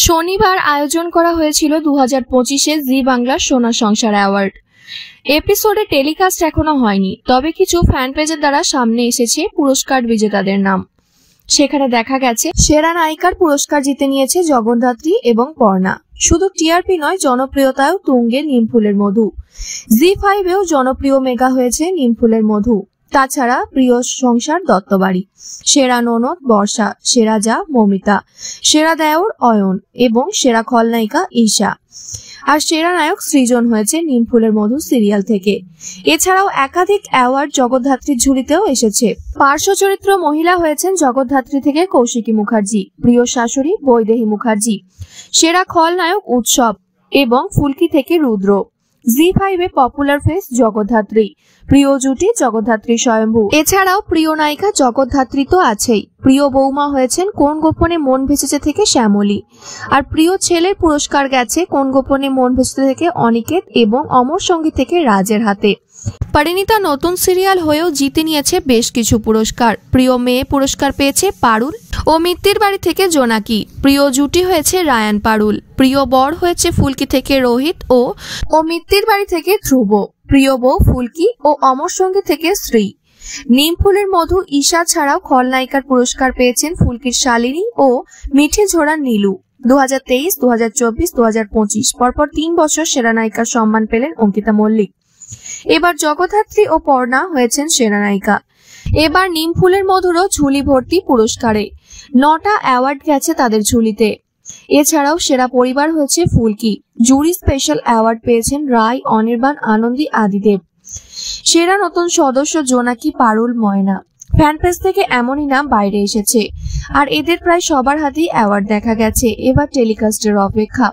শনিবার আয়োজন করা হয়েছিল 2025-এ জি বাংলার সোনা সংসার অ্যাওয়ার্ড। এপিসোডে টেলিকাস্ট এখনো হয়নি, তবে কিছু ফ্যান পেজের দ্বারা সামনে এসেছে পুরস্কার বিজেতাদের নাম। সেখানে দেখা গেছে সেরা নায়িকার পুরস্কার জিতে নিয়েছে জগদ্ধাত্রী এবং পর্ণা। শুধু টিআরপি নয়, জনপ্রিয়তায়ও তুঙ্গে নিমফুলের মধু। জি5-এও জনপ্রিয় মেগা হয়েছে নিমফুলের মধু। তাছাড়া প্রিয় সংসার দত্তবাড়ি, সেরা ননদ বর্ষা, সেরা যা মমিতা, সেরা দেওর অয়ন এবং সেরা খলনায়িকা ঈশা। আর সেরা নায়ক সৃজন হয়েছে নিমফুলের মধু সিরিয়াল থেকে। এছাড়াও একাধিক অ্যাওয়ার্ড জগদ্ধাত্রীর ঝুলিতেও এসেছে। পার্শ্ব চরিত্র মহিলা হয়েছেন জগদ্ধাত্রী থেকে কৌশিকী মুখার্জি, প্রিয় শাশুড়ি বৈদেহী মুখার্জি, সেরা খলনায়ক উৎসব এবং ফুলকি থেকে রুদ্র। জি5-এ পপুলার ফেস জগদ্ধাত্রী, প্রিয় জুটি জগদ্ধাত্রী স্বয়ম্ভু। এছাড়াও প্রিয় নায়িকা জগদ্ধাত্রী তো আছেই। প্রিয় বৌমা হয়েছেন কোন গোপনে মন ভেসেছে থেকে শ্যামলী। আর প্রিয় ছেলের পুরস্কার গেছে কোন গোপনে মন ভেসেছে থেকে অনিকেত এবং অমর সঙ্গী থেকে রাজের হাতে। পরিণীতা নতুন সিরিয়াল হয়েও জিতে নিয়েছে বেশ কিছু পুরস্কার। প্রিয় মেয়ে পুরস্কার পেয়েছে পারুল ও মিত্তির বাড়ি থেকে জোনাকি। প্রিয় জুটি হয়েছে রায়ান পারুল। প্রিয় বর হয়েছে ফুলকি থেকে রোহিত ও মিত্তির বাড়ি থেকে ধ্রুব। প্রিয় বউ ফুলকি ও অমর সঙ্গী থেকে শ্রী। নিমফুলের মধু ঈশা ছাড়াও খলনায়িকার পুরস্কার পেয়েছেন ফুলকির শালিনী ও মিঠে ঝোড়ার নীলু। 2023, 2024, 2025 পরপর 3 বছর সেরা নায়িকার সম্মান পেলেন অঙ্কিতা মল্লিক। এবার জগদ্ধাত্রী ও পর্ণা হয়েছেন সেরা নায়িকা। এবার নিমফুলের মধুরও ঝুলি ভর্তি পুরস্কারে। 9টা অ্যাওয়ার্ড গেছে তাদের ঝুলিতে। এছাড়াও সেরা পরিবার হয়েছে ফুলকি। জুরি স্পেশাল অ্যাওয়ার্ড পেয়েছেন রায়, অনির্বাণ, আনন্দী, আদিদেব। সেরা নতুন সদস্য জোনাকি, পারুল, ময়না। ফ্যান পেজ থেকে এমনই নাম বাইরে এসেছে। আর এদের প্রায় সবার হাতেই অ্যাওয়ার্ড দেখা গেছে। এবার টেলিকাস্টের অপেক্ষা।